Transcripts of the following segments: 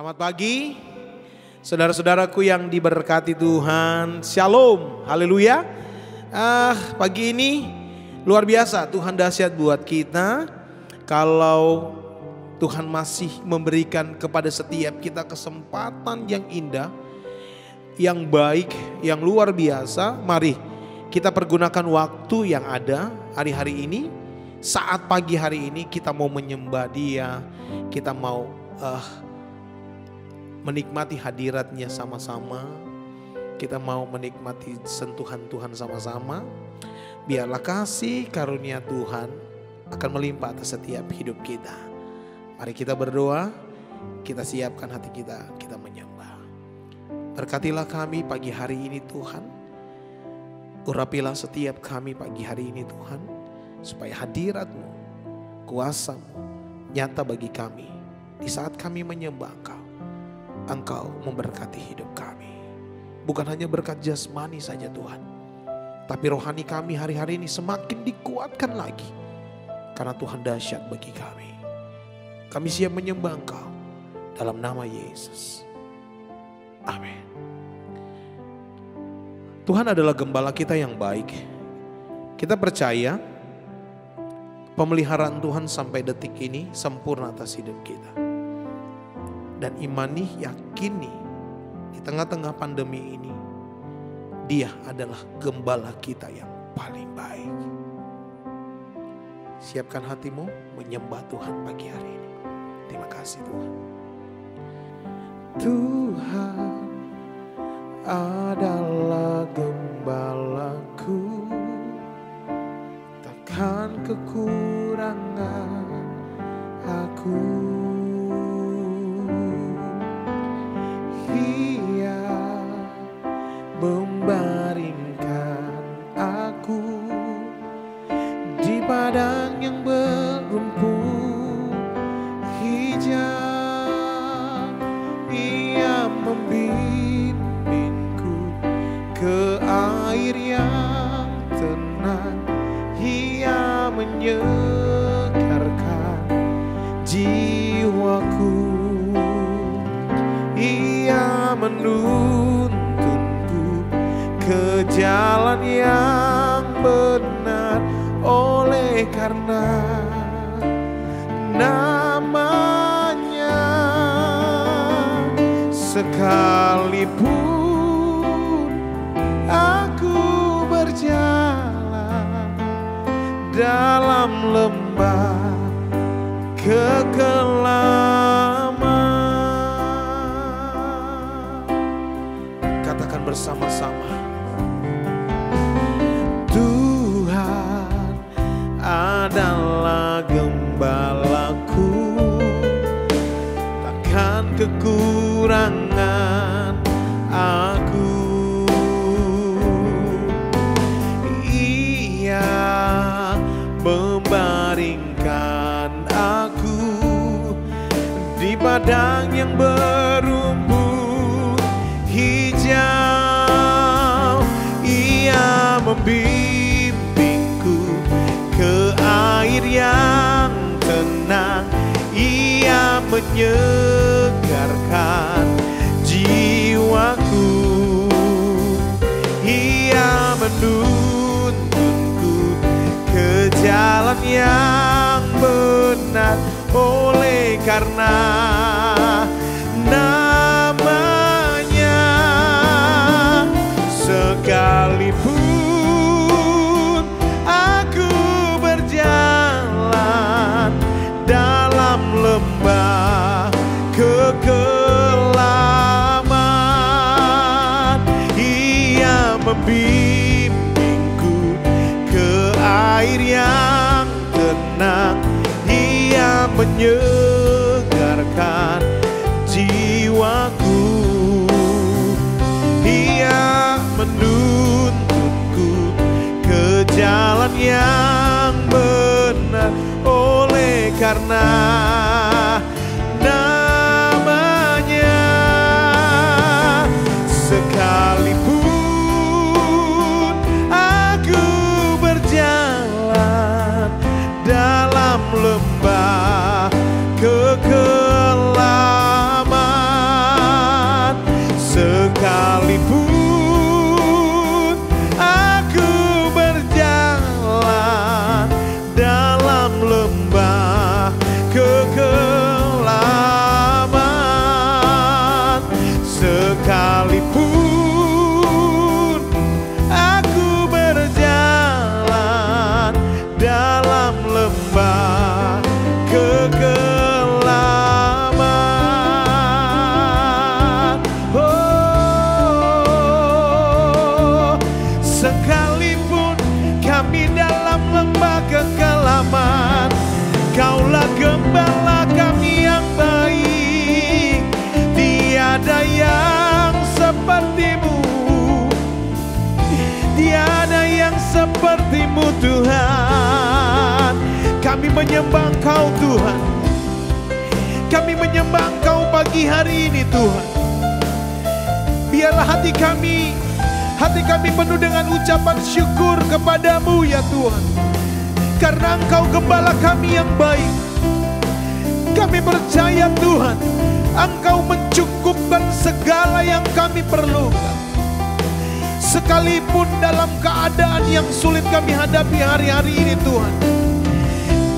Selamat pagi, saudara-saudaraku yang diberkati Tuhan. Shalom, haleluya. Pagi ini luar biasa, Tuhan dahsyat buat kita. Kalau Tuhan masih memberikan kepada setiap kita kesempatan yang indah, yang baik, yang luar biasa. Mari kita pergunakan waktu yang ada hari-hari ini. Saat pagi hari ini kita mau menyembah Dia, kita mau menikmati hadiratnya sama-sama. Kita mau menikmati sentuhan Tuhan sama-sama. Biarlah kasih karunia Tuhan akan melimpah atas setiap hidup kita. Mari kita berdoa, kita siapkan hati kita, kita menyembah. Berkatilah kami pagi hari ini Tuhan. Urapilah setiap kami pagi hari ini Tuhan, supaya hadirat-Mu, kuasa-Mu nyata bagi kami. Di saat kami menyembah Engkau memberkati hidup kami. Bukan hanya berkat jasmani saja Tuhan, tapi rohani kami hari-hari ini semakin dikuatkan lagi. Karena Tuhan dahsyat bagi kami. Kami siap menyembah Engkau dalam nama Yesus. Amin. Tuhan adalah gembala kita yang baik. Kita percaya pemeliharaan Tuhan sampai detik ini sempurna atas hidup kita. Dan imani, yakini di tengah-tengah pandemi ini Dia adalah gembala kita yang paling baik. Siapkan hatimu menyembah Tuhan pagi hari ini. Terima kasih Tuhan. Tuhan adalah gembalaku, takkan kekurangan aku. Ia membaringkan aku di padang yang berumput hijau. Ia membimbingku ke air yang tenang. Ia menyegarkan jiwaku. Ia menuntunku ke jalan yang benar. Oleh karena namanya, sekalipun aku berjalan dalam lembah kegelapan, katakan bersama-sama, Tuhan adalah gembalaku, takkan kekurangan aku. Ia membaringkan aku di padang yang berumput hijau. Ia membimbingku ke air yang tenang. Ia menyegarkan jiwaku. Ia menuntunku ke jalan yang benar. Oleh karena namanya, sekalipun aku berjalan dalam lembah kegelapan, Ia membimbingku ke air yang tenang. Ia menyegarkan jiwaku. Ia menuntunku ke jalan yang benar. Oleh karena namanya, sekalipun aku berjalan dalam lembah kegelapan, tanpa kekelaman. Kaulah gembala kami yang baik, tiada yang sepertimu, tiada yang sepertimu Tuhan. Kami menyembah Engkau Tuhan, kami menyembah Engkau pagi hari ini Tuhan. Biarlah hati kami penuh dengan ucapan syukur kepadamu ya Tuhan. Karena Engkau gembala kami yang baik. Kami percaya Tuhan, Engkau mencukupkan segala yang kami perlukan. Sekalipun dalam keadaan yang sulit kami hadapi hari-hari ini Tuhan,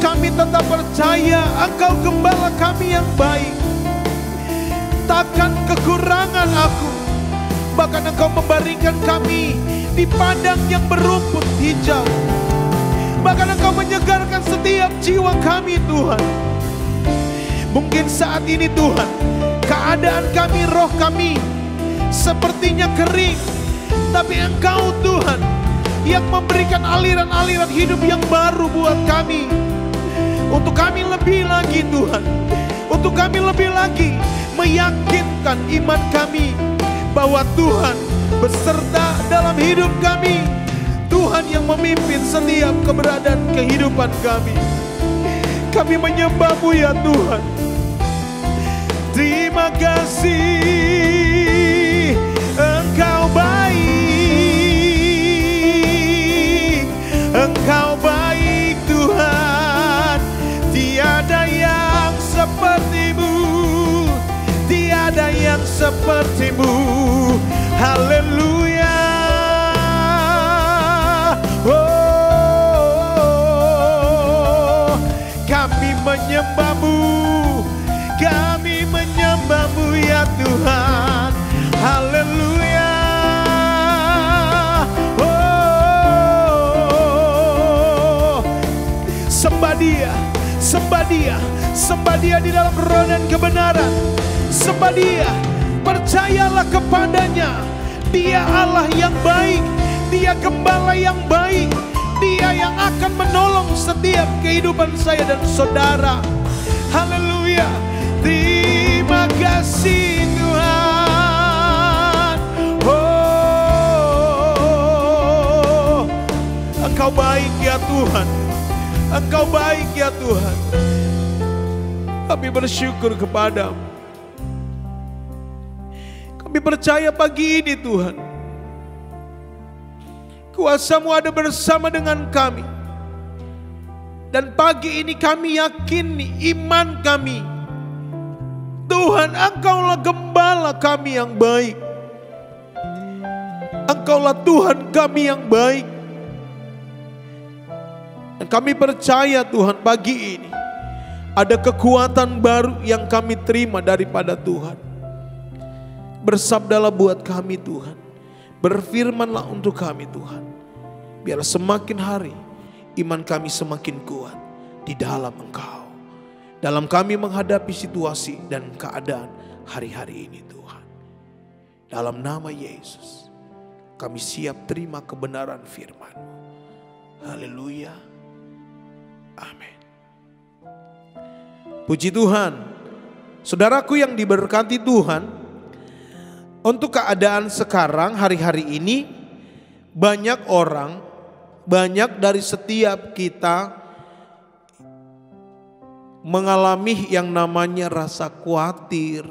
kami tetap percaya Engkau gembala kami yang baik. Takkan kekurangan aku, bahkan Engkau membaringkan kami di padang yang berumput hijau. Bahkan Engkau menyegarkan setiap jiwa kami Tuhan. Mungkin saat ini Tuhan, keadaan kami, roh kami sepertinya kering, tapi Engkau Tuhan yang memberikan aliran-aliran hidup yang baru buat kami. Untuk kami lebih lagi Tuhan, untuk kami lebih lagi meyakinkan iman kami bahwa Tuhan beserta dalam hidup kami. Tuhan yang memimpin setiap keberadaan kehidupan kami. Kami menyembah-Mu ya Tuhan. Terima kasih, Engkau baik, Engkau baik Tuhan. Tiada yang seperti-Mu, tiada yang seperti-Mu. Haleluya. Kami menyembah-Mu, kami menyembah-Mu ya Tuhan. Haleluya. Sembah Dia, sembah Dia, sembah Dia di dalam roh dan kebenaran. Sembah Dia, percayalah kepadanya. Dia Allah yang baik, Dia gembala yang baik, Dia yang akan menolong setiap kehidupan saya dan saudara. Haleluya. Terima kasih Tuhan. Oh, Engkau baik ya Tuhan, Engkau baik ya Tuhan. Kami bersyukur kepadamu. Kami percaya pagi ini Tuhan, kuasa-Mu ada bersama dengan kami. Dan pagi ini kami yakini iman kami, Tuhan Engkaulah gembala kami yang baik. Engkaulah Tuhan kami yang baik. Dan kami percaya Tuhan pagi ini ada kekuatan baru yang kami terima daripada Tuhan. Bersabdalah buat kami Tuhan, berfirmanlah untuk kami Tuhan. Biar semakin hari iman kami semakin kuat di dalam Engkau. Dalam kami menghadapi situasi dan keadaan hari-hari ini Tuhan. Dalam nama Yesus kami siap terima kebenaran firman-Mu. Haleluya. Amin. Puji Tuhan. Saudaraku yang diberkati Tuhan, untuk keadaan sekarang hari-hari ini banyak orang, banyak dari setiap kita mengalami yang namanya rasa khawatir,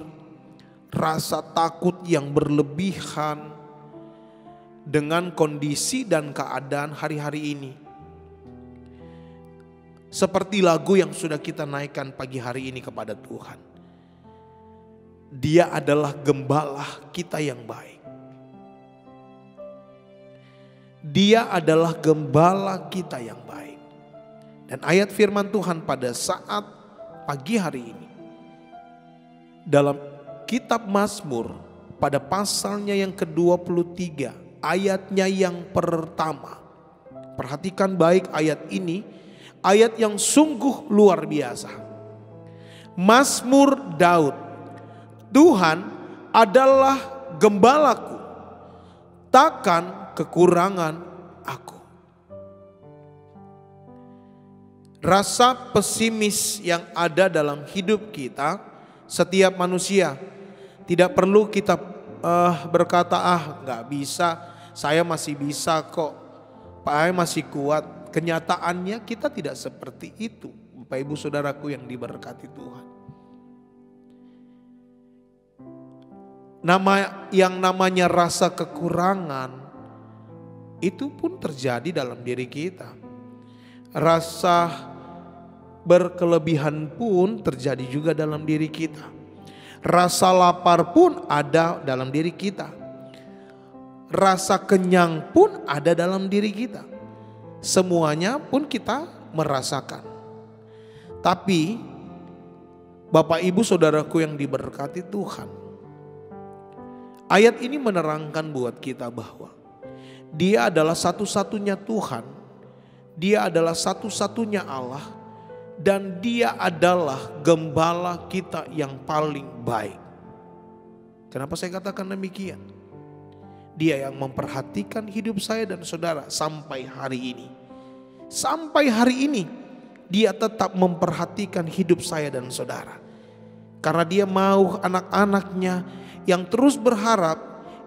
rasa takut yang berlebihan dengan kondisi dan keadaan hari-hari ini. Seperti lagu yang sudah kita naikkan pagi hari ini kepada Tuhan. Dia adalah gembala kita yang baik. Dia adalah gembala kita yang baik. Dan ayat firman Tuhan pada saat pagi hari ini dalam kitab Mazmur pada pasalnya yang ke-23 ayatnya yang pertama. Perhatikan baik ayat ini, ayat yang sungguh luar biasa. Mazmur Daud, Tuhan adalah gembalaku, takkan kekurangan aku. Rasa pesimis yang ada dalam hidup kita, setiap manusia, tidak perlu kita berkata, nggak bisa, saya masih bisa kok, saya masih kuat. Kenyataannya kita tidak seperti itu, Bapak Ibu Saudaraku yang diberkati Tuhan. Yang namanya rasa kekurangan itu pun terjadi dalam diri kita. Rasa berkelebihan pun terjadi juga dalam diri kita. Rasa lapar pun ada dalam diri kita. Rasa kenyang pun ada dalam diri kita. Semuanya pun kita merasakan. Tapi Bapak Ibu Saudaraku yang diberkati Tuhan, ayat ini menerangkan buat kita bahwa Dia adalah satu-satunya Tuhan, Dia adalah satu-satunya Allah, dan Dia adalah gembala kita yang paling baik. Kenapa saya katakan demikian? Dia yang memperhatikan hidup saya dan saudara sampai hari ini. Sampai hari ini Dia tetap memperhatikan hidup saya dan saudara. Karena Dia mau anak-anaknya yang terus berharap,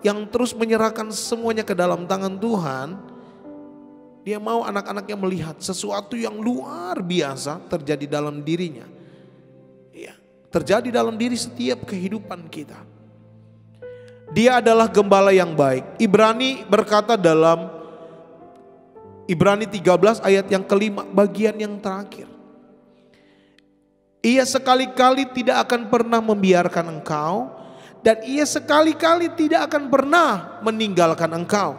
yang terus menyerahkan semuanya ke dalam tangan Tuhan. Dia mau anak-anaknya melihat sesuatu yang luar biasa terjadi dalam dirinya. Ya, terjadi dalam diri setiap kehidupan kita. Dia adalah gembala yang baik. Ibrani berkata dalam Ibrani 13 ayat yang kelima, bagian yang terakhir. Ia sekali-kali tidak akan pernah membiarkan engkau, dan Ia sekali-kali tidak akan pernah meninggalkan engkau.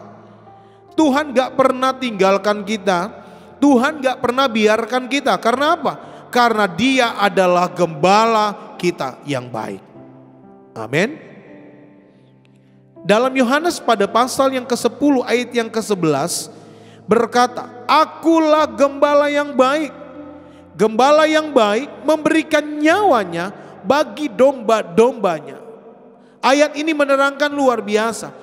Tuhan gak pernah tinggalkan kita, Tuhan gak pernah biarkan kita. Karena apa? Karena Dia adalah gembala kita yang baik. Amin. Dalam Yohanes pada pasal yang ke-10 ayat yang ke-11 berkata, akulah gembala yang baik. Gembala yang baik memberikan nyawanya bagi domba-dombanya. Ayat ini menerangkan luar biasa.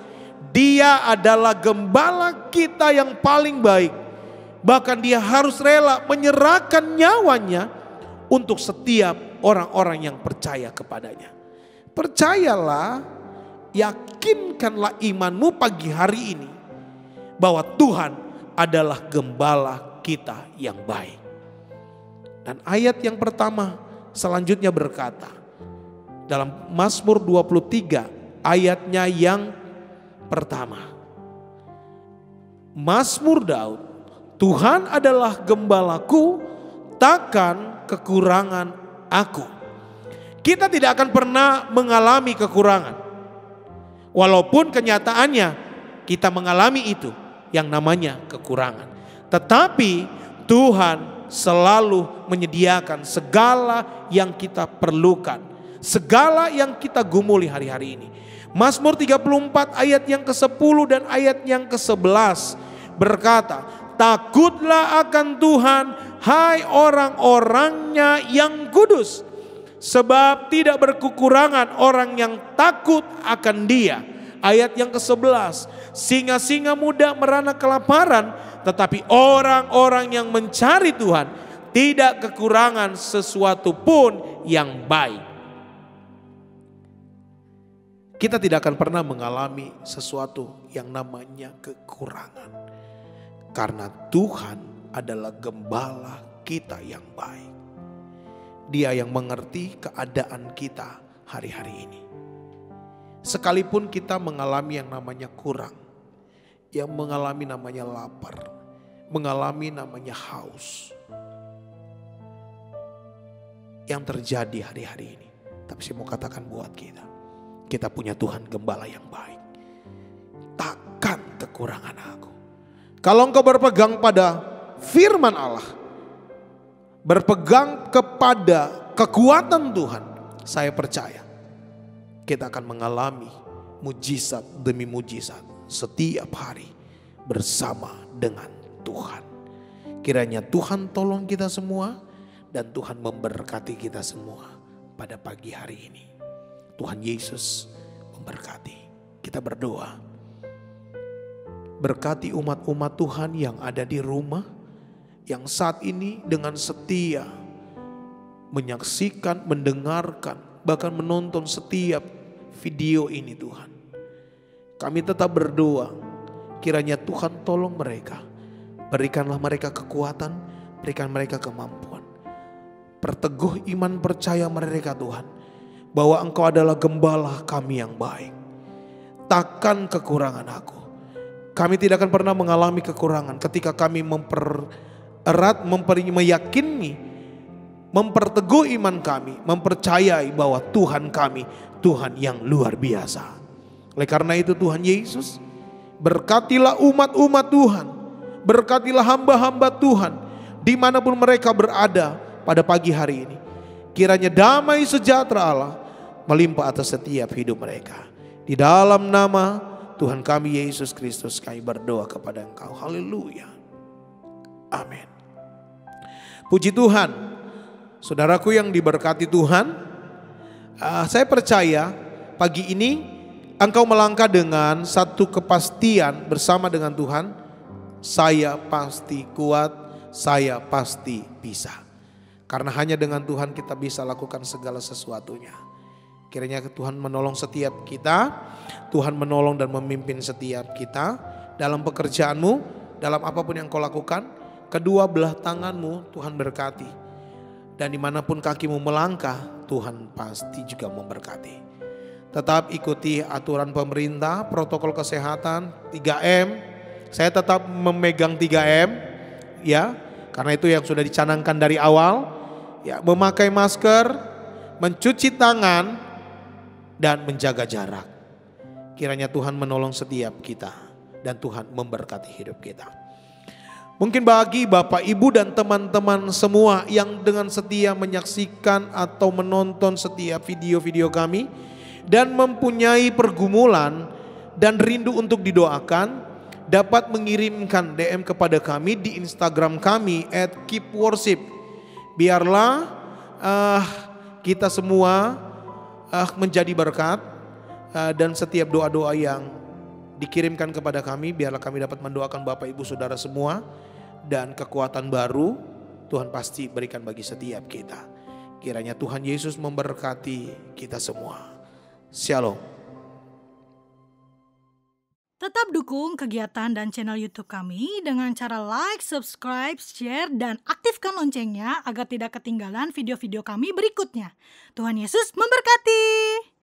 Dia adalah gembala kita yang paling baik. Bahkan Dia harus rela menyerahkan nyawanya untuk setiap orang-orang yang percaya kepadanya. Percayalah, yakinkanlah imanmu pagi hari ini bahwa Tuhan adalah gembala kita yang baik. Dan ayat yang pertama selanjutnya berkata dalam Mazmur 23 ayatnya yang pertama. Mazmur Daud, Tuhan adalah gembalaku, takkan kekurangan aku. Kita tidak akan pernah mengalami kekurangan. Walaupun kenyataannya kita mengalami itu yang namanya kekurangan. Tetapi Tuhan selalu menyediakan segala yang kita perlukan. Segala yang kita gumuli hari-hari ini. Mazmur 34 ayat yang ke-10 dan ayat yang ke-11 berkata, takutlah akan Tuhan, hai orang-orangnya yang kudus. Sebab tidak berkekurangan orang yang takut akan Dia. Ayat yang ke-11, singa-singa muda merana kelaparan, tetapi orang-orang yang mencari Tuhan tidak kekurangan sesuatu pun yang baik. Kita tidak akan pernah mengalami sesuatu yang namanya kekurangan. Karena Tuhan adalah gembala kita yang baik. Dia yang mengerti keadaan kita hari-hari ini. Sekalipun kita mengalami yang namanya kurang, yang mengalami namanya lapar, mengalami namanya haus, yang terjadi hari-hari ini. Tapi saya mau katakan buat kita punya Tuhan gembala yang baik. Takkan kekurangan aku. Kalau engkau berpegang pada firman Allah, berpegang kepada kekuatan Tuhan, saya percaya kita akan mengalami mujizat demi mujizat setiap hari bersama dengan Tuhan. Kiranya Tuhan tolong kita semua dan Tuhan memberkati kita semua pada pagi hari ini. Tuhan Yesus memberkati. Kita berdoa. Berkati umat-umat Tuhan yang ada di rumah, yang saat ini dengan setia menyaksikan, mendengarkan, bahkan menonton setiap video ini Tuhan. Kami tetap berdoa, kiranya Tuhan tolong mereka. Berikanlah mereka kekuatan, berikan mereka kemampuan. Perteguh iman percaya mereka Tuhan, bahwa Engkau adalah gembala kami yang baik. Takkan kekurangan aku. Kami tidak akan pernah mengalami kekurangan ketika kami meyakini, memperteguh iman kami, mempercayai bahwa Tuhan kami, Tuhan yang luar biasa. Oleh karena itu Tuhan Yesus, berkatilah umat-umat Tuhan, berkatilah hamba-hamba Tuhan, dimanapun mereka berada pada pagi hari ini. Kiranya damai sejahtera Allah melimpah atas setiap hidup mereka. Di dalam nama Tuhan kami Yesus Kristus kami berdoa kepada Engkau. Haleluya. Amin. Puji Tuhan. Saudaraku yang diberkati Tuhan, saya percaya pagi ini engkau melangkah dengan satu kepastian bersama dengan Tuhan. Saya pasti kuat, saya pasti bisa. Karena hanya dengan Tuhan kita bisa lakukan segala sesuatunya. Kiranya Tuhan menolong setiap kita, Tuhan menolong dan memimpin setiap kita dalam pekerjaanmu, dalam apapun yang kau lakukan. Kedua belah tanganmu Tuhan berkati. Dan dimanapun kakimu melangkah, Tuhan pasti juga memberkati. Tetap ikuti aturan pemerintah, protokol kesehatan, 3M. Saya tetap memegang 3M, ya, karena itu yang sudah dicanangkan dari awal. Ya, memakai masker, mencuci tangan, dan menjaga jarak. Kiranya Tuhan menolong setiap kita dan Tuhan memberkati hidup kita. Mungkin bagi Bapak, Ibu dan teman-teman semua yang dengan setia menyaksikan atau menonton setiap video-video kami dan mempunyai pergumulan dan rindu untuk didoakan, dapat mengirimkan DM kepada kami di Instagram kami @keepworship. Biarlah kita semua menjadi berkat, dan setiap doa-doa yang dikirimkan kepada kami, biarlah kami dapat mendoakan Bapak Ibu Saudara semua, dan kekuatan baru Tuhan pasti berikan bagi setiap kita. Kiranya Tuhan Yesus memberkati kita semua. Shalom. Tetap dukung kegiatan dan channel YouTube kami dengan cara like, subscribe, share, dan aktifkan loncengnya agar tidak ketinggalan video-video kami berikutnya. Tuhan Yesus memberkati.